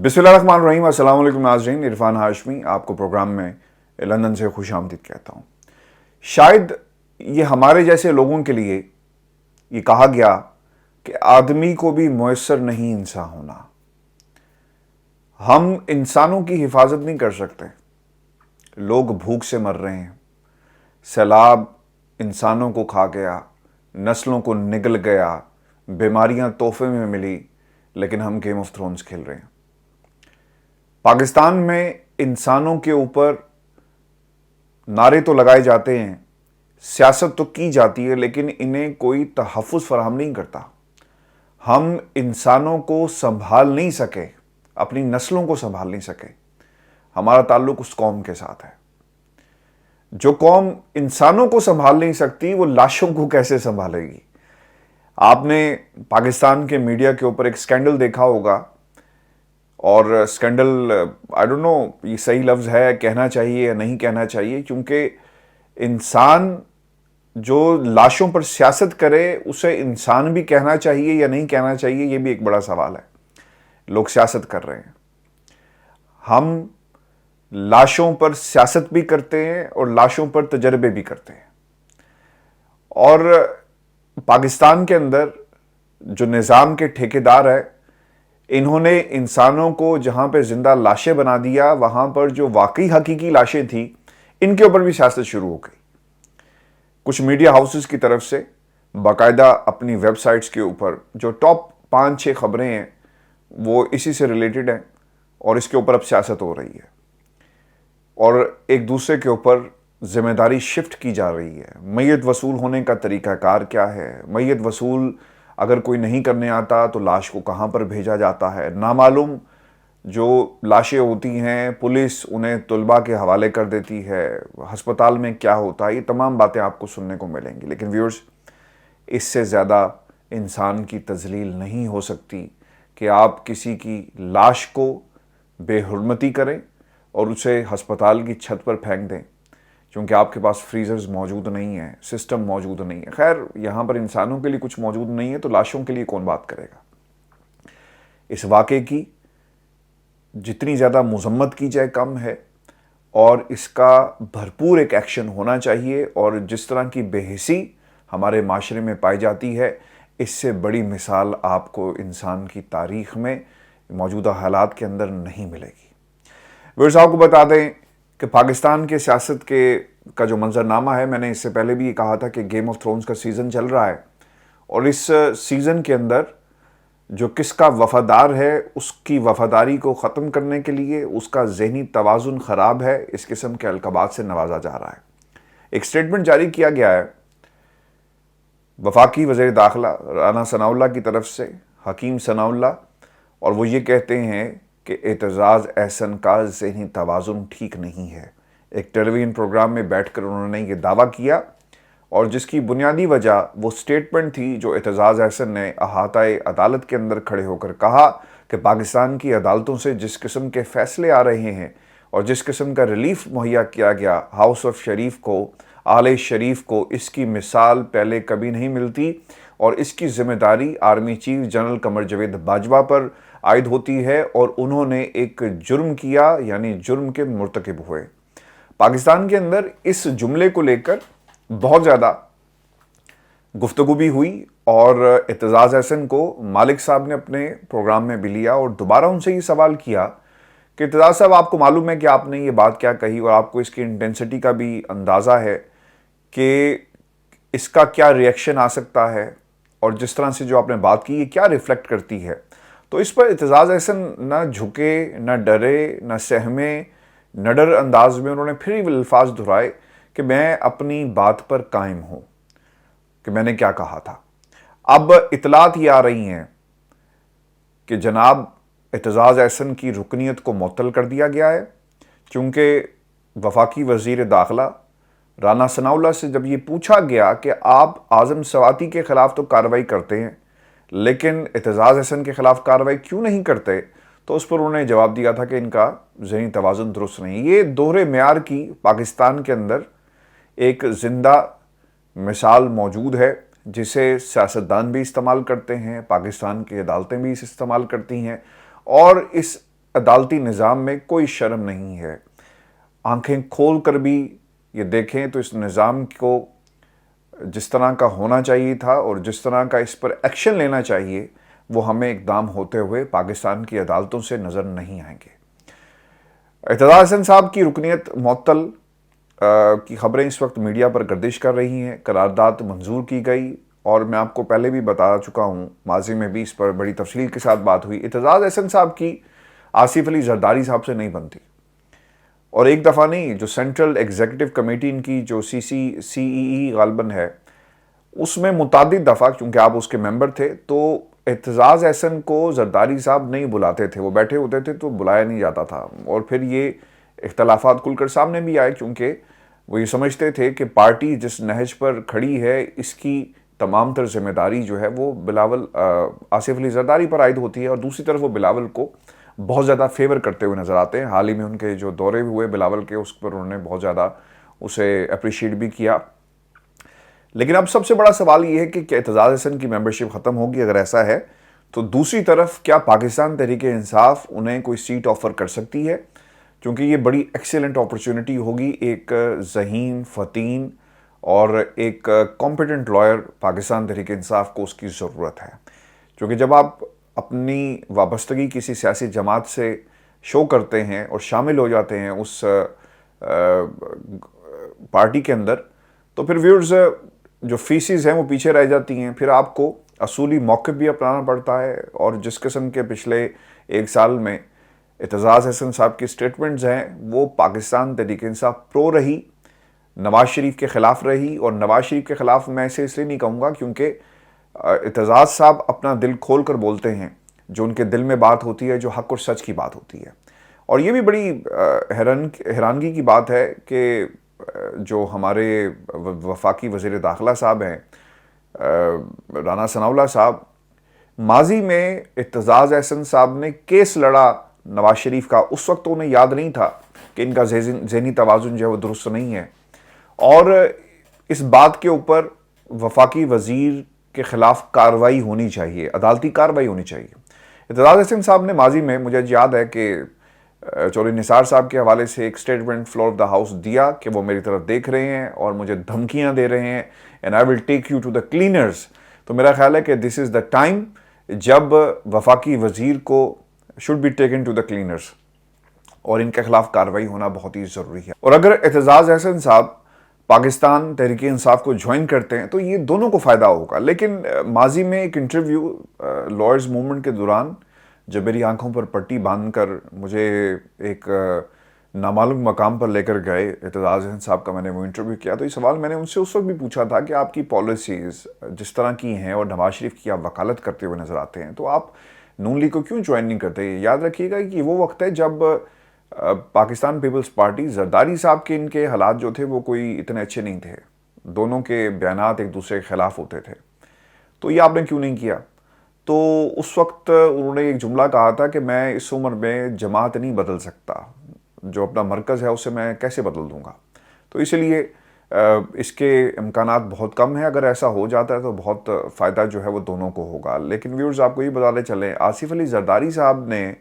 بسم اللہ الرحمن الرحیم۔ السلام علیکم ناظرین، عرفان ہاشمی آپ کو پروگرام میں لندن سے خوش آمدید کہتا ہوں۔ شاید یہ ہمارے جیسے لوگوں کے لیے یہ کہا گیا کہ آدمی کو بھی میسر نہیں انسان ہونا۔ ہم انسانوں کی حفاظت نہیں کر سکتے، لوگ بھوک سے مر رہے ہیں، سیلاب انسانوں کو کھا گیا، نسلوں کو نگل گیا، بیماریاں تحفے میں ملی، لیکن ہم گیم آف تھرونز کھیل رہے ہیں۔ پاکستان میں انسانوں کے اوپر نعرے تو لگائے جاتے ہیں، سیاست تو کی جاتی ہے، لیکن انہیں کوئی تحفظ فراہم نہیں کرتا۔ ہم انسانوں کو سنبھال نہیں سکے، اپنی نسلوں کو سنبھال نہیں سکے۔ ہمارا تعلق اس قوم کے ساتھ ہے۔ جو قوم انسانوں کو سنبھال نہیں سکتی وہ لاشوں کو کیسے سنبھالے گی؟ آپ نے پاکستان کے میڈیا کے اوپر ایک سکینڈل دیکھا ہوگا، اور سکینڈل آئی ڈونٹ نو یہ صحیح لفظ ہے کہنا چاہیے یا نہیں کہنا چاہیے، کیونکہ انسان جو لاشوں پر سیاست کرے اسے انسان بھی کہنا چاہیے یا نہیں کہنا چاہیے، یہ بھی ایک بڑا سوال ہے۔ لوگ سیاست کر رہے ہیں، ہم لاشوں پر سیاست بھی کرتے ہیں اور لاشوں پر تجربے بھی کرتے ہیں۔ اور پاکستان کے اندر جو نظام کے ٹھیکیدار ہے، انہوں نے انسانوں کو جہاں پہ زندہ لاشیں بنا دیا، وہاں پر جو واقعی حقیقی لاشیں تھیں ان کے اوپر بھی سیاست شروع ہو گئی۔ کچھ میڈیا ہاؤسز کی طرف سے باقاعدہ اپنی ویب سائٹس کے اوپر جو ٹاپ 5-6 خبریں ہیں وہ اسی سے ریلیٹڈ ہیں، اور اس کے اوپر اب سیاست ہو رہی ہے، اور ایک دوسرے کے اوپر ذمہ داری شفٹ کی جا رہی ہے۔ میت وصول ہونے کا طریقہ کار کیا ہے؟ میت وصول اگر کوئی نہیں کرنے آتا تو لاش کو کہاں پر بھیجا جاتا ہے؟ نامعلوم جو لاشیں ہوتی ہیں پولیس انہیں طلباء کے حوالے کر دیتی ہے، ہسپتال میں کیا ہوتا ہے، یہ تمام باتیں آپ کو سننے کو ملیں گی۔ لیکن ویورز، اس سے زیادہ انسان کی تذلیل نہیں ہو سکتی کہ آپ کسی کی لاش کو بے حرمتی کریں اور اسے ہسپتال کی چھت پر پھینک دیں، کیونکہ آپ کے پاس فریزرز موجود نہیں ہیں، سسٹم موجود نہیں ہے۔ خیر، یہاں پر انسانوں کے لیے کچھ موجود نہیں ہے تو لاشوں کے لیے کون بات کرے گا؟ اس واقعے کی جتنی زیادہ مذمت کی جائے کم ہے، اور اس کا بھرپور ایک ایکشن ہونا چاہیے، اور جس طرح کی بے حسی ہمارے معاشرے میں پائی جاتی ہے، اس سے بڑی مثال آپ کو انسان کی تاریخ میں موجودہ حالات کے اندر نہیں ملے گی۔ ویورز، آپ کو بتا دیں کہ پاکستان کے سیاست کا جو منظرنامہ ہے، میں نے اس سے پہلے بھی یہ کہا تھا کہ گیم آف تھرونز کا سیزن چل رہا ہے، اور اس سیزن کے اندر جو کس کا وفادار ہے اس کی وفاداری کو ختم کرنے کے لیے اس کا ذہنی توازن خراب ہے، اس قسم کے القابات سے نوازا جا رہا ہے۔ ایک سٹیٹمنٹ جاری کیا گیا ہے وفاقی وزیر داخلہ رانا ثناء اللہ کی طرف سے، حکیم ثناء اللہ، اور وہ یہ کہتے ہیں کہ اعتزاز احسن کا ذہنی توازن ٹھیک نہیں ہے۔ ایک ٹیلی ویژن پروگرام میں بیٹھ کر انہوں نے یہ دعویٰ کیا، اور جس کی بنیادی وجہ وہ سٹیٹمنٹ تھی جو اعتزاز احسن نے احاطۂ عدالت کے اندر کھڑے ہو کر کہا کہ پاکستان کی عدالتوں سے جس قسم کے فیصلے آ رہے ہیں اور جس قسم کا ریلیف مہیا کیا گیا ہاؤس آف شریف کو، آل شریف کو، اس کی مثال پہلے کبھی نہیں ملتی، اور اس کی ذمہ داری army chief general Qamar Javed Bajwa پر عائد ہوتی ہے، اور انہوں نے ایک جرم کیا، یعنی جرم کے مرتکب ہوئے۔ پاکستان کے اندر اس جملے کو لے کر بہت زیادہ گفتگو بھی ہوئی، اور اعتزاز احسن کو مالک صاحب نے اپنے پروگرام میں بھی لیا اور دوبارہ ان سے یہ سوال کیا کہ اعتزاز صاحب، آپ کو معلوم ہے کہ آپ نے یہ بات کیا کہی، اور آپ کو اس کی انٹینسٹی کا بھی اندازہ ہے کہ اس کا کیا ری ایکشن آ سکتا ہے، اور جس طرح سے جو آپ نے بات کی یہ کیا ریفلیکٹ کرتی ہے؟ تو اس پر اعتزاز احسن نہ جھکے، نہ ڈرے، نہ سہمے، نڈر انداز میں انہوں نے پھر یہ الفاظ دہرائے کہ میں اپنی بات پر قائم ہوں کہ میں نے کیا کہا تھا۔ اب اطلاعات یہ آ رہی ہیں کہ جناب اعتزاز احسن کی رکنیت کو معطل کر دیا گیا ہے، کیونکہ وفاقی وزیر داخلہ رانا ثناء اللہ سے جب یہ پوچھا گیا کہ آپ اعظم سواتی کے خلاف تو کارروائی کرتے ہیں لیکن اعتزاز احسن کے خلاف کارروائی کیوں نہیں کرتے، تو اس پر انہوں نے جواب دیا تھا کہ ان کا ذہنی توازن درست نہیں۔ یہ دوہرے معیار کی پاکستان کے اندر ایک زندہ مثال موجود ہے، جسے سیاستدان بھی استعمال کرتے ہیں، پاکستان کی عدالتیں بھی استعمال کرتی ہیں، اور اس عدالتی نظام میں کوئی شرم نہیں ہے. آنکھیں کھول کر بھی یہ دیکھیں تو اس نظام کو جس طرح کا ہونا چاہیے تھا اور جس طرح کا اس پر ایکشن لینا چاہیے وہ ہمیں اقدام ہوتے ہوئے پاکستان کی عدالتوں سے نظر نہیں آئیں گے. اعتزاز احسن صاحب کی رکنیت معطل کی خبریں اس وقت میڈیا پر گردش کر رہی ہیں. قرارداد منظور کی گئی اور میں آپ کو پہلے بھی بتا چکا ہوں، ماضی میں بھی اس پر بڑی تفصیل کے ساتھ بات ہوئی. اعتزاز احسن صاحب کی آصف علی زرداری صاحب سے نہیں بنتی، اور ایک دفعہ نہیں، جو سینٹرل ایگزیکٹو کمیٹی ان کی جو سی ای غالباً ہے، اس میں متعدد دفعہ، چونکہ آپ اس کے ممبر تھے، تو اعتزاز احسن کو زرداری صاحب نہیں بلاتے تھے. وہ بیٹھے ہوتے تھے تو بلایا نہیں جاتا تھا، اور پھر یہ اختلافات کھل کر سامنے بھی آئے، کیونکہ وہ یہ سمجھتے تھے کہ پارٹی جس نہج پر کھڑی ہے اس کی تمام تر ذمہ داری جو ہے وہ بلاول آصف علی زرداری پر عائد ہوتی ہے، اور دوسری طرف وہ بلاول کو بہت زیادہ فیور کرتے ہوئے نظر آتے ہیں. حال ہی میں ان کے جو دورے ہوئے بلاول کے، اس پر انہوں نے بہت زیادہ اسے اپریشیٹ بھی کیا. لیکن اب سب سے بڑا سوال یہ ہے کہ کیا اعتزاز احسن کی ممبرشپ ختم ہوگی؟ اگر ایسا ہے تو دوسری طرف کیا پاکستان تحریک انصاف انہیں کوئی سیٹ آفر کر سکتی ہے؟ کیونکہ یہ بڑی ایکسیلنٹ اپرچونٹی ہوگی. ایک ذہین، فتین اور ایک کمپیٹنٹ لائر پاکستان تحریک انصاف کو اس کی ضرورت ہے. کیونکہ جب آپ اپنی وابستگی کسی سیاسی جماعت سے شو کرتے ہیں اور شامل ہو جاتے ہیں اس پارٹی کے اندر، تو پھر ویورز جو فیسز ہیں وہ پیچھے رہ جاتی ہیں. پھر آپ کو اصولی موقف بھی اپنانا پڑتا ہے. اور جس قسم کے پچھلے ایک سال میں اعتزاز احسن صاحب کی سٹیٹمنٹس ہیں، وہ پاکستان تحریک انصاف پرو رہی، نواز شریف کے خلاف رہی. اور نواز شریف کے خلاف میں اسے اس لیے نہیں کہوں گا کیونکہ اعتزاز صاحب اپنا دل کھول کر بولتے ہیں، جو ان کے دل میں بات ہوتی ہے، جو حق اور سچ کی بات ہوتی ہے. اور یہ بھی بڑی حیرانگی کی بات ہے کہ جو ہمارے وفاقی وزیر داخلہ صاحب ہیں، رانا ثناءاللہ صاحب، ماضی میں اعتزاز احسن صاحب نے کیس لڑا نواز شریف کا. اس وقت تو انہیں یاد نہیں تھا کہ ان کا ذہنی توازن جو ہے وہ درست نہیں ہے، اور اس بات کے اوپر وفاقی وزیر کے خلاف کارروائی ہونی چاہیے، عدالتی کارروائی ہونی چاہیے. اعتزاز احسن صاحب نے ماضی میں، مجھے یاد ہے کہ چودھری نثار صاحب کے حوالے سے ایک statement floor of the house دیا کہ وہ میری طرف دیکھ رہے ہیں اور مجھے دھمکیاں دے رہے ہیں، and I will take you to the cleaners. تو میرا خیال ہے کہ دس از دا ٹائم جب وفاقی وزیر کو should be taken to the cleaners, اور ان کے خلاف کارروائی ہونا بہت ہی ضروری ہے. اور اگر اعتزاز احسن صاحب پاکستان تحریک انصاف کو جوائن کرتے ہیں تو یہ دونوں کو فائدہ ہوگا. لیکن ماضی میں ایک انٹرویو لائرز موومنٹ کے دوران جب میری آنکھوں پر پٹی باندھ کر مجھے ایک نامعلوم مقام پر لے کر گئے اعتزاز احسن صاحب کا، میں نے وہ انٹرویو کیا، تو یہ سوال میں نے ان سے اس وقت بھی پوچھا تھا کہ آپ کی پالیسیز جس طرح کی ہیں اور نواز شریف کی آپ وکالت کرتے ہوئے نظر آتے ہیں، تو آپ نون لیگ کو کیوں جوائن نہیں کرتے؟ یاد رکھیے گا کہ وہ وقت ہے جب پاکستان پیپلز پارٹی، زرداری صاحب کے ان کے حالات جو تھے وہ کوئی اتنے اچھے نہیں تھے، دونوں کے بیانات ایک دوسرے کے خلاف ہوتے تھے. تو یہ آپ نے کیوں نہیں کیا؟ تو اس وقت انہوں نے ایک جملہ کہا تھا کہ میں اس عمر میں جماعت نہیں بدل سکتا، جو اپنا مرکز ہے اسے میں کیسے بدل دوں گا. تو اس لیے اس کے امکانات بہت کم ہیں. اگر ایسا ہو جاتا ہے تو بہت فائدہ جو ہے وہ دونوں کو ہوگا. لیکن ویورز آپ کو یہ بتاتے چلیں، آصف علی زرداری صاحب نے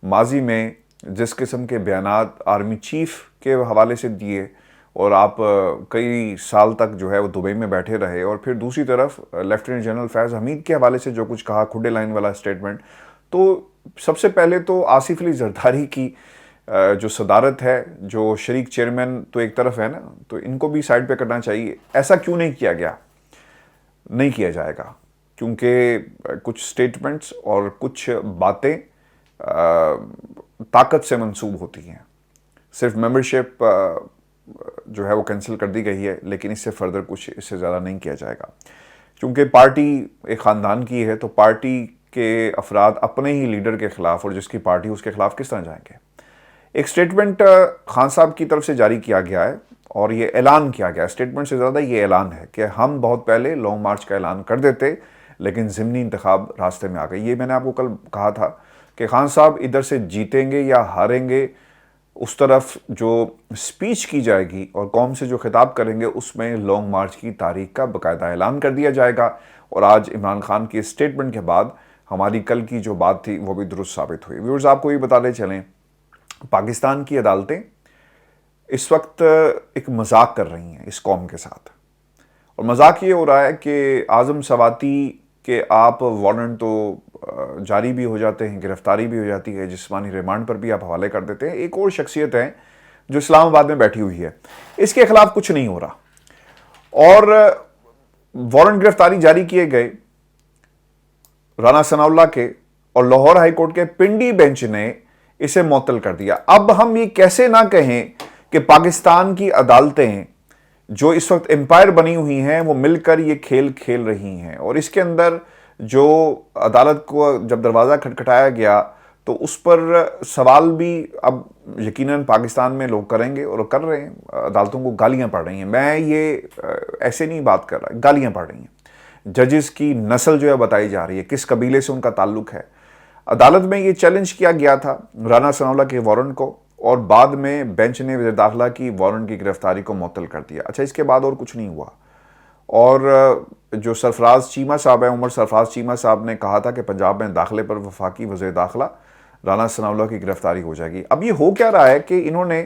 ماضی میں جس قسم کے بیانات آرمی چیف کے حوالے سے دیے، اور آپ کئی سال تک جو ہے وہ دبئی میں بیٹھے رہے، اور پھر دوسری طرف لیفٹیننٹ جنرل فیض حمید کے حوالے سے جو کچھ کہا، کھڈے لائن والا سٹیٹمنٹ، تو سب سے پہلے تو آصف علی زرداری کی جو صدارت ہے، جو شریک چیئرمین تو ایک طرف ہے نا، تو ان کو بھی سائڈ پہ کرنا چاہیے. ایسا کیوں نہیں کیا گیا؟ نہیں کیا جائے گا، کیونکہ کچھ سٹیٹمنٹس اور کچھ باتیں طاقت سے منسوب ہوتی ہیں. صرف ممبرشپ جو ہے وہ کینسل کر دی گئی ہے، لیکن اس سے فردر کچھ اس سے زیادہ نہیں کیا جائے گا. کیونکہ پارٹی ایک خاندان کی ہے، تو پارٹی کے افراد اپنے ہی لیڈر کے خلاف، اور جس کی پارٹی اس کے خلاف کس طرح جائیں گے؟ ایک سٹیٹمنٹ خان صاحب کی طرف سے جاری کیا گیا ہے، اور یہ اعلان کیا گیا ہے، سٹیٹمنٹ سے زیادہ یہ اعلان ہے کہ ہم بہت پہلے لانگ مارچ کا اعلان کر دیتے، لیکن ضمنی انتخاب راستے میں آ گئے. یہ میں نے آپ کو کل کہا تھا کہ خان صاحب ادھر سے جیتیں گے یا ہاریں گے، اس طرف جو سپیچ کی جائے گی اور قوم سے جو خطاب کریں گے، اس میں لانگ مارچ کی تاریخ کا باقاعدہ اعلان کر دیا جائے گا. اور آج عمران خان کی سٹیٹمنٹ کے بعد ہماری کل کی جو بات تھی وہ بھی درست ثابت ہوئی. ویورز آپ کو یہ بتاتے چلیں پاکستان کی عدالتیں اس وقت ایک مذاق کر رہی ہیں اس قوم کے ساتھ, اور مذاق یہ ہو رہا ہے کہ اعظم سواتی کہ آپ وارنٹ تو جاری بھی ہو جاتے ہیں, گرفتاری بھی ہو جاتی ہے, جسمانی ریمانڈ پر بھی آپ حوالے کر دیتے ہیں. ایک اور شخصیت ہے جو اسلام آباد میں بیٹھی ہوئی ہے, اس کے خلاف کچھ نہیں ہو رہا, اور وارنٹ گرفتاری جاری کیے گئے رانا ثناء اللہ کے, اور لاہور ہائی کورٹ کے پنڈی بینچ نے اسے معطل کر دیا. اب ہم یہ کیسے نہ کہیں کہ پاکستان کی عدالتیں جو اس وقت امپائر بنی ہوئی ہیں وہ مل کر یہ کھیل کھیل رہی ہیں, اور اس کے اندر جو عدالت کو جب دروازہ کھٹکھٹایا گیا تو اس پر سوال بھی اب یقیناً پاکستان میں لوگ کریں گے, اور کر رہے ہیں. عدالتوں کو گالیاں پڑ رہی ہیں, میں یہ ایسے نہیں بات کر رہا, گالیاں پڑ رہی ہیں. ججز کی نسل جو ہے بتائی جا رہی ہے, کس قبیلے سے ان کا تعلق ہے. عدالت میں یہ چیلنج کیا گیا تھا رانا ثناء اللہ کے وارنٹ کو, اور بعد میں بینچ نے وزیر داخلہ کی وارنٹ کی گرفتاری کو معطل کر دیا. اچھا, اس کے بعد اور کچھ نہیں ہوا, اور جو سرفراز چیمہ صاحب ہیں, عمر سرفراز چیمہ صاحب نے کہا تھا کہ پنجاب میں داخلے پر وفاقی وزیر داخلہ رانا ثناء اللہ کی گرفتاری ہو جائے گی. اب یہ ہو کیا رہا ہے کہ انہوں نے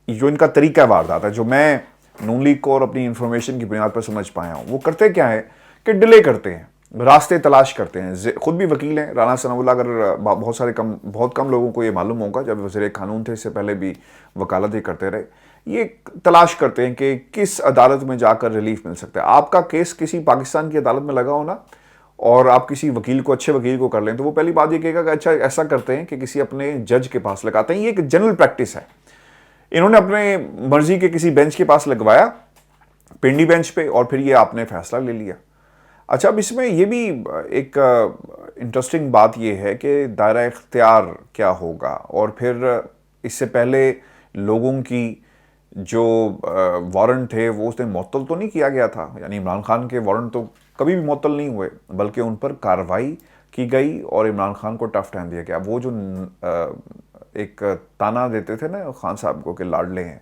جو ان کا طریقہ واردات ہے, جو میں نون لیگ کو اور اپنی انفارمیشن کی بنیاد پر سمجھ پایا ہوں, وہ کرتے کیا ہے کہ ڈیلے کرتے ہیں, راستے تلاش کرتے ہیں. خود بھی وکیل ہیں رانا ثناء اللہ, اگر بہت کم لوگوں کو یہ معلوم ہوگا, جب وزیر قانون تھے اس سے پہلے بھی وکالت ہی کرتے رہے. یہ تلاش کرتے ہیں کہ کس عدالت میں جا کر ریلیف مل سکتا ہے. آپ کا کیس کسی پاکستان کی عدالت میں لگا ہونا اور آپ کسی وکیل کو, اچھے وکیل کو کر لیں, تو وہ پہلی بات یہ کہے گا کہ اچھا ایسا کرتے ہیں کہ کسی اپنے جج کے پاس لگاتے ہیں. یہ ایک جنرل پریکٹس ہے. انہوں نے اپنے مرضی کے کسی بینچ کے پاس لگوایا, پنڈی بینچ پہ, اور پھر یہ آپ نے فیصلہ لے لیا. اچھا, اب اس میں یہ بھی ایک انٹرسٹنگ بات یہ ہے کہ دائرہ اختیار کیا ہوگا, اور پھر اس سے پہلے لوگوں کی جو وارنٹ تھے وہ اس نے معطل تو نہیں کیا گیا تھا. یعنی عمران خان کے وارنٹ تو کبھی بھی معطل نہیں ہوئے, بلکہ ان پر کارروائی کی گئی اور عمران خان کو ٹف ٹائم دیا گیا. وہ جو ایک تانا دیتے تھے نا خان صاحب کو کہ لاڈلے ہیں,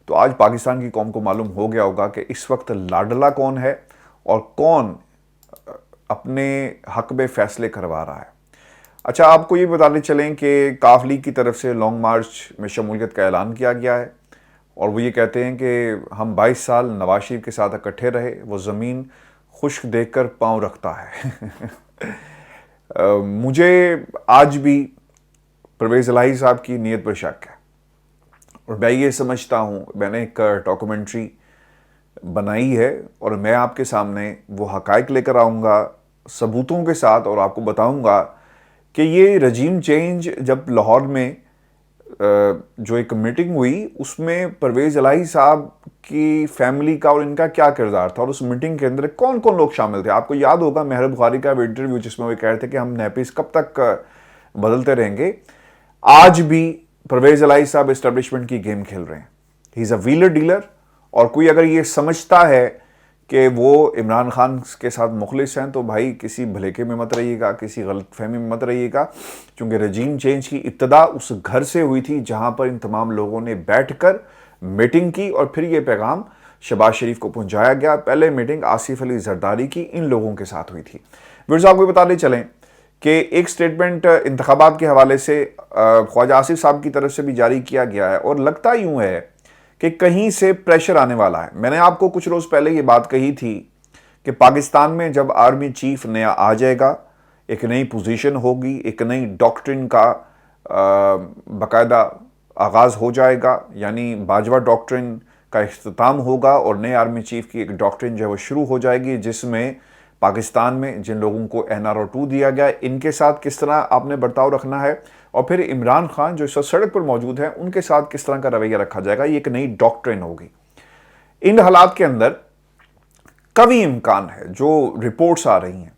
تو آج پاکستان کی قوم کو معلوم ہو گیا ہوگا کہ اس وقت لاڈلا کون ہے اور کون اپنے حق میں فیصلے کروا رہا ہے. اچھا, آپ کو یہ بتاتے چلیں کہ کاف لیگ کی طرف سے لانگ مارچ میں شمولیت کا اعلان کیا گیا ہے, اور وہ یہ کہتے ہیں کہ ہم 22 سال نواز شریف کے ساتھ اکٹھے رہے, وہ زمین خشک دیکھ کر پاؤں رکھتا ہے. مجھے آج بھی پرویز الہی صاحب کی نیت پر شک ہے, اور میں یہ سمجھتا ہوں, میں نے ایک ڈاکومنٹری بنائی ہے اور میں آپ کے سامنے وہ حقائق لے کر آؤں گا ثبوتوں کے ساتھ, اور آپ کو بتاؤں گا کہ یہ رجیم چینج جب لاہور میں جو ایک میٹنگ ہوئی اس میں پرویز الہی صاحب کی فیملی کا اور ان کا کیا کردار تھا, اور اس میٹنگ کے اندر کون کون لوگ شامل تھے. آپ کو یاد ہوگا مہر بخاری کا انٹرویو جس میں وہ کہہ رہے تھے کہ ہم نیپیز کب تک بدلتے رہیں گے. آج بھی پرویز الہی صاحب اسٹیبلشمنٹ کی گیم کھیل رہے ہیں. ہی از اے ویلر ڈیلر, اور کوئی اگر یہ سمجھتا ہے کہ وہ عمران خان کے ساتھ مخلص ہیں تو بھائی کسی بھلیکے میں مت رہیے گا, کسی غلط فہمی میں مت رہیے گا, کیونکہ رجیم چینج کی ابتدا اس گھر سے ہوئی تھی جہاں پر ان تمام لوگوں نے بیٹھ کر میٹنگ کی, اور پھر یہ پیغام شہباز شریف کو پہنچایا گیا. پہلے میٹنگ آصف علی زرداری کی ان لوگوں کے ساتھ ہوئی تھی. ویورز آپ کو بتاتے چلیں کہ ایک سٹیٹمنٹ انتخابات کے حوالے سے خواجہ آصف صاحب کی طرف سے بھی جاری کیا گیا ہے, اور لگتا یوں ہے کہ کہیں سے پریشر آنے والا ہے. میں نے آپ کو کچھ روز پہلے یہ بات کہی تھی کہ پاکستان میں جب آرمی چیف نیا آ جائے گا, ایک نئی پوزیشن ہوگی, ایک نئی ڈاکٹرن کا باقاعدہ آغاز ہو جائے گا, یعنی باجوہ ڈاکٹرن کا اختتام ہوگا, اور نئے آرمی چیف کی ایک ڈاکٹرن جو ہے وہ شروع ہو جائے گی, جس میں پاکستان میں جن لوگوں کو NRO 2 دیا گیا ان کے ساتھ کس طرح آپ نے برتاؤ رکھنا ہے, اور پھر عمران خان جو اس وقت سڑک پر موجود ہیں ان کے ساتھ کس طرح کا رویہ رکھا جائے گا. یہ ایک نئی ڈاکٹرن ہوگی. ان حالات کے اندر قوی امکان ہے, جو رپورٹس آ رہی ہیں,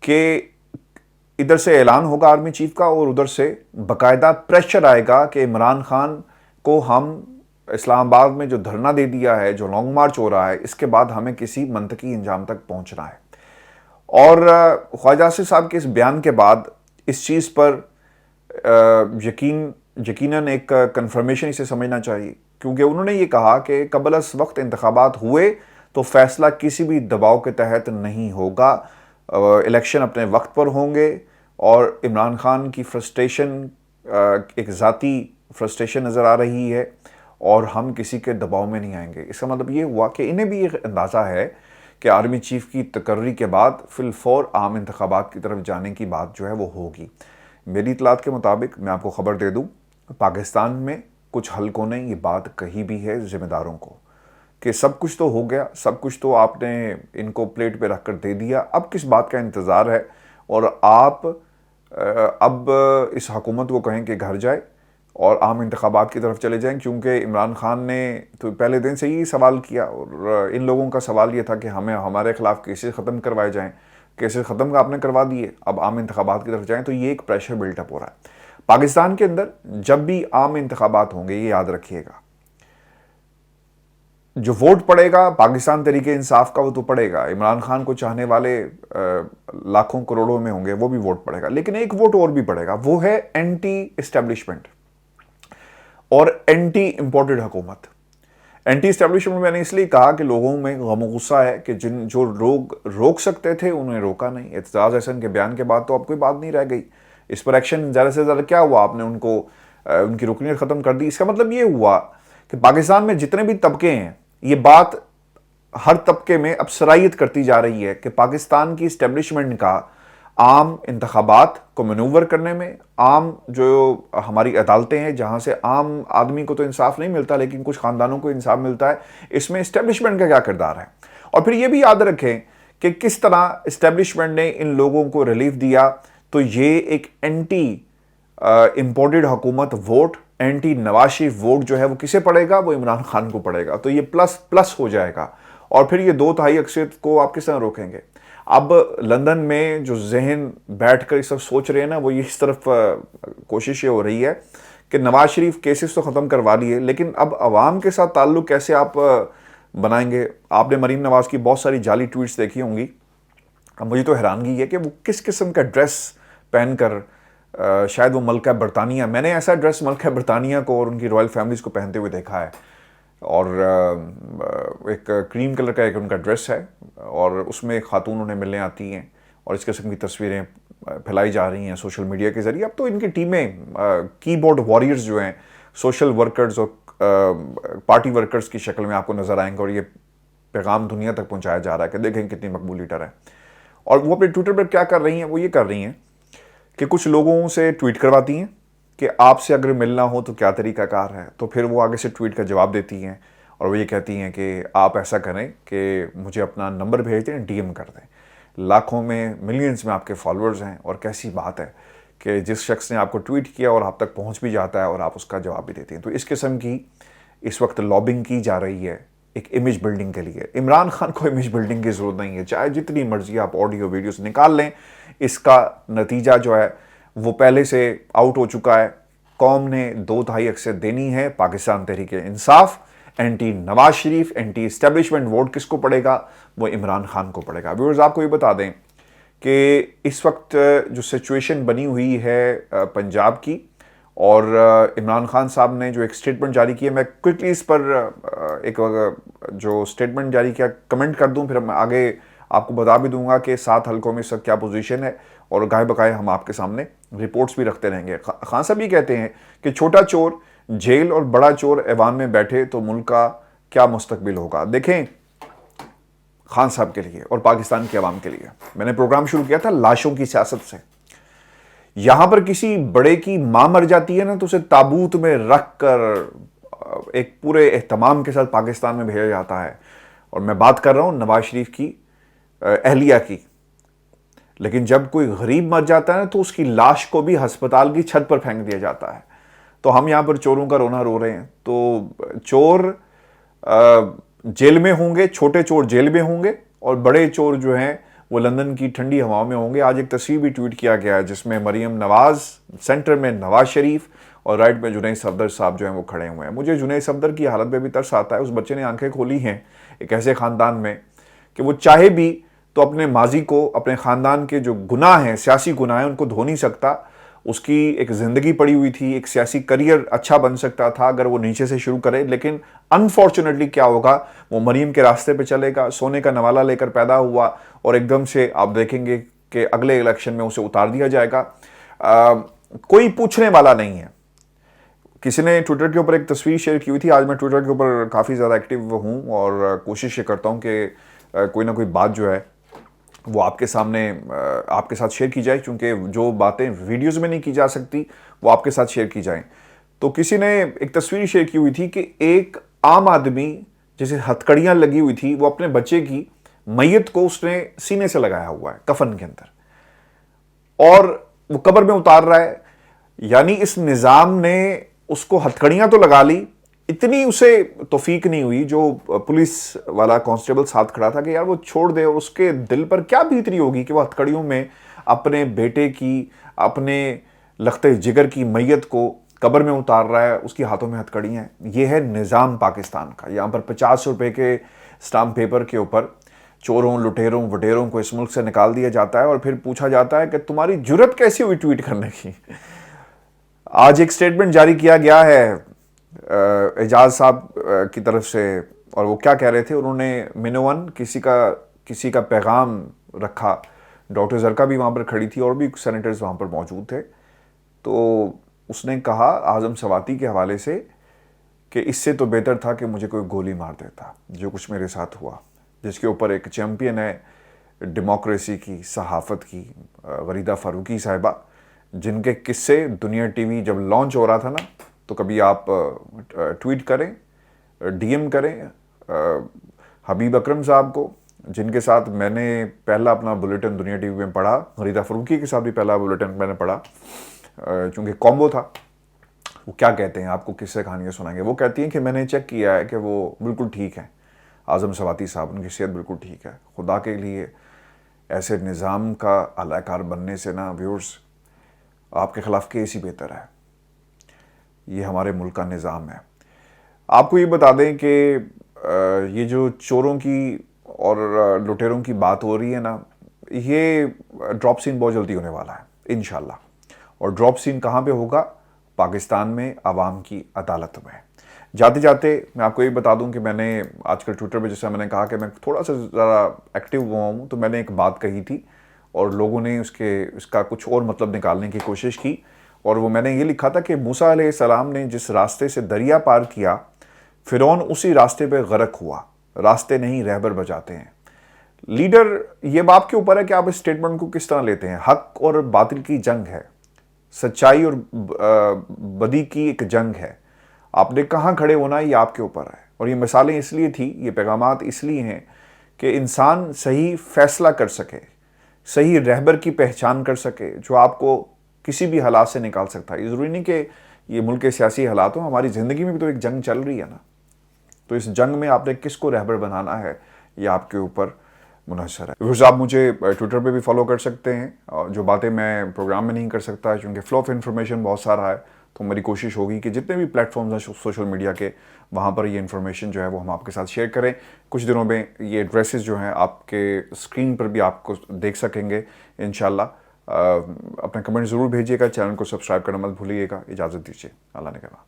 کہ ادھر سے اعلان ہوگا آرمی چیف کا اور ادھر سے باقاعدہ پریشر آئے گا کہ عمران خان کو ہم اسلام آباد میں جو دھرنا دے دیا ہے, جو لانگ مارچ ہو رہا ہے, اس کے بعد ہمیں کسی منطقی انجام تک پہنچنا ہے. اور خواجہ آصف صاحب کے اس بیان کے بعد اس چیز پر یقیناً ایک کنفرمیشن اسے سمجھنا چاہیے, کیونکہ انہوں نے یہ کہا کہ قبل از وقت انتخابات ہوئے تو فیصلہ کسی بھی دباؤ کے تحت نہیں ہوگا. الیکشن اپنے وقت پر ہوں گے اور عمران خان کی فرسٹریشن ایک ذاتی فرسٹریشن نظر آ رہی ہے اور ہم کسی کے دباؤ میں نہیں آئیں گے. اس کا مطلب یہ ہوا کہ انہیں بھی ایک اندازہ ہے کہ آرمی چیف کی تقرری کے بعد فی الفور عام انتخابات کی طرف جانے کی بات جو ہے وہ ہوگی. میری اطلاعات کے مطابق میں آپ کو خبر دے دوں، پاکستان میں کچھ حلقوں نے یہ بات کہی بھی ہے ذمہ داروں کو کہ سب کچھ تو ہو گیا، سب کچھ تو آپ نے ان کو پلیٹ پہ رکھ کر دے دیا، اب کس بات کا انتظار ہے، اور آپ اب اس حکومت کو کہیں کہ گھر جائے اور عام انتخابات کی طرف چلے جائیں. کیونکہ عمران خان نے تو پہلے دن سے ہی سوال کیا اور ان لوگوں کا سوال یہ تھا کہ ہمارے خلاف کیسز ختم کروائے جائیں. کیسز ختم آپ نے کروا دیے، اب عام انتخابات کی طرف جائیں، تو یہ ایک پریشر بلٹ اپ ہو رہا ہے. پاکستان کے اندر جب بھی عام انتخابات ہوں گے، یہ یاد رکھیے گا، جو ووٹ پڑے گا پاکستان تحریک انصاف کا وہ تو پڑے گا، عمران خان کو چاہنے والے لاکھوں کروڑوں میں ہوں گے، وہ بھی ووٹ پڑے گا. لیکن ایک ووٹ اور بھی پڑے گا، وہ ہے اینٹی اسٹیبلشمنٹ اور اینٹی امپورٹڈ حکومت. اینٹی اسٹیبلشمنٹ میں نے اس لیے کہا کہ لوگوں میں غم و غصہ ہے کہ جو لوگ روک سکتے تھے انہیں روکا نہیں. اعتزاز احسن کے بیان کے بعد تو اب کوئی بات نہیں رہ گئی. اس پر ایکشن زیادہ سے زیادہ کیا ہوا، آپ نے ان کی رکنیت ختم کر دی. اس کا مطلب یہ ہوا کہ پاکستان میں جتنے بھی طبقے ہیں، یہ بات ہر طبقے میں اب سرائیت کرتی جا رہی ہے کہ پاکستان کی اسٹیبلشمنٹ کا عام انتخابات کو مینوور کرنے میں، عام جو ہماری عدالتیں ہیں جہاں سے عام آدمی کو تو انصاف نہیں ملتا لیکن کچھ خاندانوں کو انصاف ملتا ہے، اس میں اسٹیبلشمنٹ کا کیا کردار ہے. اور پھر یہ بھی یاد رکھیں کہ کس طرح اسٹیبلشمنٹ نے ان لوگوں کو ریلیف دیا. تو یہ ایک اینٹی امپورٹڈ حکومت vote, anti Nawaz Sharif vote جو ہے وہ کسے پڑے گا؟ وہ عمران خان کو پڑے گا. تو یہ پلس ہو جائے گا. اور پھر یہ 2/3 اکثریت کو آپ کس طرح روکیں گے؟ اب لندن میں جو ذہن بیٹھ کر اس وقت سوچ رہے ہیں نا، وہ اس طرف کوشش یہ ہو رہی ہے کہ نواز شریف کیسز تو ختم کروا لیے، لیکن اب عوام کے ساتھ تعلق کیسے آپ بنائیں گے؟ آپ نے مریم نواز کی بہت ساری جعلی ٹویٹس دیکھی ہوں گی. اب مجھے تو حیرانگی ہے کہ وہ کس قسم کا ڈریس پہن کر، شاید وہ ملکہ برطانیہ، میں نے ایسا ڈریس ملکہ برطانیہ کو اور ان کی رائل فیملیز کو پہنتے ہوئے دیکھا ہے، اور ایک کریم کلر کا ایک ان کا ڈریس ہے اور اس میں ایک خاتون انہیں ملنے آتی ہیں اور اس قسم کی تصویریں پھیلائی جا رہی ہیں سوشل میڈیا کے ذریعے. اب تو ان کی ٹیمیں کی بورڈ واریئرز جو ہیں، سوشل ورکرز اور پارٹی ورکرز کی شکل میں آپ کو نظر آئیں گے، اور یہ پیغام دنیا تک پہنچایا جا رہا ہے کہ دیکھیں کتنی مقبول لیڈر ہے. اور وہ اپنے ٹویٹر پر کیا کر رہی ہیں؟ وہ یہ کر رہی ہیں کہ کچھ لوگوں سے ٹویٹ کرواتی ہیں کہ آپ سے اگر ملنا ہو تو کیا طریقہ کار ہے، تو پھر وہ آگے سے ٹویٹ کا جواب دیتی ہیں اور وہ یہ کہتی ہیں کہ آپ ایسا کریں کہ مجھے اپنا نمبر بھیج دیں، ڈی ایم کر دیں. لاکھوں میں، ملینز میں آپ کے فالوورز ہیں، اور کیسی بات ہے کہ جس شخص نے آپ کو ٹویٹ کیا اور آپ تک پہنچ بھی جاتا ہے اور آپ اس کا جواب بھی دیتی ہیں. تو اس قسم کی اس وقت لابنگ کی جا رہی ہے ایک امیج بلڈنگ کے لیے. عمران خان کو امیج بلڈنگ کی ضرورت نہیں ہے، چاہے جتنی مرضی آپ آڈیو ویڈیوز نکال لیں، اس کا نتیجہ جو ہے وہ پہلے سے آؤٹ ہو چکا ہے. قوم نے 2/3 اکثریت دینی ہے. Pakistan Tehreek Insaf, anti Nawaz Sharif, anti establishment vote کس کو پڑے گا؟ وہ عمران خان کو پڑے گا. ویورز، آپ کو یہ بتا دیں کہ اس وقت جو سچویشن بنی ہوئی ہے پنجاب کی، اور عمران خان صاحب نے جو ایک سٹیٹمنٹ جاری کی ہے، میں کوئکلی اس پر ایک جو سٹیٹمنٹ جاری کیا کمنٹ کر دوں، پھر میں آگے آپ کو بتا بھی دوں گا کہ 7 حلقوں میں اس وقت کیا پوزیشن ہے، اور گاہے بقائے ہم آپ کے سامنے رپورٹس بھی رکھتے رہیں گے. خان صاحب یہ کہتے ہیں کہ چھوٹا چور جیل اور بڑا چور ایوان میں بیٹھے تو ملک کا کیا مستقبل ہوگا. دیکھیں، خان صاحب کے لیے اور پاکستان کی عوام کے لیے میں نے پروگرام شروع کیا تھا لاشوں کی سیاست سے. یہاں پر کسی بڑے کی ماں مر جاتی ہے نا، تو اسے تابوت میں رکھ کر ایک پورے اہتمام کے ساتھ پاکستان میں بھیجا جاتا ہے. اور میں بات کر رہا ہوں نواز شریف کی اہلیہ کی. لیکن جب کوئی غریب مر جاتا ہے نا، تو اس کی لاش کو بھی ہسپتال کی چھت پر پھینک دیا جاتا ہے. تو ہم یہاں پر چوروں کا رونا رو رہے ہیں. تو چور جیل میں ہوں گے، چھوٹے چور جیل میں ہوں گے، اور بڑے چور جو ہیں وہ لندن کی ٹھنڈی ہوا میں ہوں گے. آج ایک تصویر بھی ٹویٹ کیا گیا ہے جس میں مریم نواز، سینٹر میں نواز شریف، اور رائٹ میں جنید صفدر صاحب جو ہیں وہ کھڑے ہوئے ہیں. مجھے جنید صفدر کی حالت پہ بھی ترس آتا ہے. اس بچے نے آنکھیں کھولی ہیں ایک ایسے خاندان میں کہ وہ چاہے بھی تو اپنے ماضی کو، اپنے خاندان کے جو گناہ ہیں، سیاسی گناہ ہیں، ان کو دھو نہیں سکتا. اس کی ایک زندگی پڑی ہوئی تھی, ایک سیاسی کریئر اچھا بن سکتا تھا اگر وہ نیچے سے شروع کرے, لیکن انفارچونیٹلی کیا ہوگا, وہ مریم کے راستے پہ چلے گا, سونے کا نوالا لے کر پیدا ہوا اور ایک دم سے آپ دیکھیں گے کہ اگلے الیکشن میں اسے اتار دیا جائے گا. کوئی پوچھنے والا نہیں ہے. کسی نے ٹویٹر کے اوپر ایک تصویر شیئر کی ہوئی تھی. آج میں ٹویٹر کے اوپر کافی زیادہ ایکٹیو ہوں اور کوشش یہ کرتا ہوں کہ کوئی نہ کوئی بات جو ہے وہ آپ کے سامنے آپ کے ساتھ شیئر کی جائے, چونکہ جو باتیں ویڈیوز میں نہیں کی جا سکتی وہ آپ کے ساتھ شیئر کی جائیں. تو کسی نے ایک تصویر شیئر کی ہوئی تھی کہ ایک عام آدمی جیسے ہتھکڑیاں لگی ہوئی تھی, وہ اپنے بچے کی میت کو اس نے سینے سے لگایا ہوا ہے کفن کے اندر, اور وہ قبر میں اتار رہا ہے. یعنی اس نظام نے اس کو ہتھکڑیاں تو لگا لی, اتنی اسے توفیق نہیں ہوئی, جو پولیس والا کانسٹیبل ساتھ کھڑا تھا, کہ یار وہ چھوڑ دے, اور اس کے دل پر کیا بیت رہی ہوگی کہ وہ ہتھکڑیوں میں اپنے بیٹے کی, اپنے لختے جگر کی میت کو قبر میں اتار رہا ہے, اس کی ہاتھوں میں ہتھکڑیاں ہیں. یہ ہے نظام پاکستان کا. یہاں پر 50 روپے کے اسٹامپ پیپر کے اوپر چوروں, لٹیروں, وٹیروں کو اس ملک سے نکال دیا جاتا ہے, اور پھر پوچھا جاتا ہے کہ تمہاری جرت کیسی ہوئی ٹویٹ کرنے کی. آج ایک سٹیٹمنٹ جاری کیا گیا ہے اعجاز صاحب کی طرف سے, اور وہ کیا کہہ رہے تھے, انہوں نے منوون کسی کا پیغام رکھا. ڈاکٹر زرکا بھی وہاں پر کھڑی تھی اور بھی سینیٹرز وہاں پر موجود تھے. تو اس نے کہا اعظم سواتی کے حوالے سے کہ اس سے تو بہتر تھا کہ مجھے کوئی گولی مار دیتا, جو کچھ میرے ساتھ ہوا. جس کے اوپر ایک چیمپئن ہے ڈیموکریسی کی, صحافت کی, غریدہ فاروقی صاحبہ, جن کے قصے دنیا ٹی وی جب لانچ ہو رہا تھا نا, تو کبھی آپ ٹویٹ کریں, ڈی ایم کریں حبیب اکرم صاحب کو, جن کے ساتھ میں نے پہلا اپنا بلیٹن دنیا ٹی وی میں پڑھا. غریدہ فاروقی کے ساتھ بھی پہلا بلیٹن میں نے پڑھا, چونکہ کامبو تھا. وہ کیا کہتے ہیں, آپ کو قصے کہانیاں سنائیں گے. وہ کہتی ہیں کہ میں نے چیک کیا ہے کہ وہ بالکل ٹھیک ہیں, اعظم سواتی صاحب, ان کی صحت بالکل ٹھیک ہے. خدا کے لیے ایسے نظام کا اعلی کار بننے سے نا ویورز, آپ کے خلاف کیس ہی بہتر ہے. یہ ہمارے ملک کا نظام ہے. آپ کو یہ بتا دیں کہ یہ جو چوروں کی اور لٹیروں کی بات ہو رہی ہے نا, یہ ڈراپ سین بہت جلدی ہونے والا ہے انشاءاللہ. اور ڈراپ سین کہاں پہ ہوگا؟ پاکستان میں, عوام کی عدالت میں. جاتے جاتے میں آپ کو یہ بتا دوں کہ میں نے آج کل ٹویٹر پہ, جیسے میں نے کہا کہ میں تھوڑا سا ذرا ایکٹیو ہوا ہوں, تو میں نے ایک بات کہی تھی اور لوگوں نے اس کا کچھ اور مطلب نکالنے کی کوشش کی. اور وہ میں نے یہ لکھا تھا کہ موسیٰ علیہ السلام نے جس راستے سے دریا پار کیا, فرعون اسی راستے پہ غرق ہوا. راستے نہیں رہبر بجاتے ہیں. لیڈر, یہ آپ کے اوپر ہے کہ آپ اس سٹیٹمنٹ کو کس طرح لیتے ہیں. حق اور باطل کی جنگ ہے, سچائی اور بدی کی ایک جنگ ہے. آپ نے کہاں کھڑے ہونا ہے یہ آپ کے اوپر ہے. اور یہ مثالیں اس لیے تھی, یہ پیغامات اس لیے ہیں کہ انسان صحیح فیصلہ کر سکے, صحیح رہبر کی پہچان کر سکے, جو آپ کو کسی بھی حالات سے نکال سکتا ہے. یہ ضروری نہیں کہ یہ ملک کے سیاسی حالات ہوں, ہماری زندگی میں بھی تو ایک جنگ چل رہی ہے نا. تو اس جنگ میں آپ نے کس کو رہبر بنانا ہے, یہ آپ کے اوپر منحصر ہے. ویورز, آپ مجھے ٹویٹر پہ بھی فالو کر سکتے ہیں. جو باتیں میں پروگرام میں نہیں کر سکتا چونکہ فلو آف انفارمیشن بہت سارا ہے, تو میری کوشش ہوگی کہ جتنے بھی پلیٹ فارمز ہیں سوشل میڈیا کے, وہاں پر یہ انفارمیشن جو ہے وہ ہم آپ کے ساتھ شیئر کریں. کچھ دنوں میں یہ ایڈریسز جو ہیں آپ کے اسکرین پر بھی آپ کو دیکھ سکیں گے انشاءاللہ. اپنا کمنٹ ضرور بھیجیے گا, چینل کو سبسکرائب کرنا مت بھولیے گا. اجازت دیجیے, اللہ نے کہا.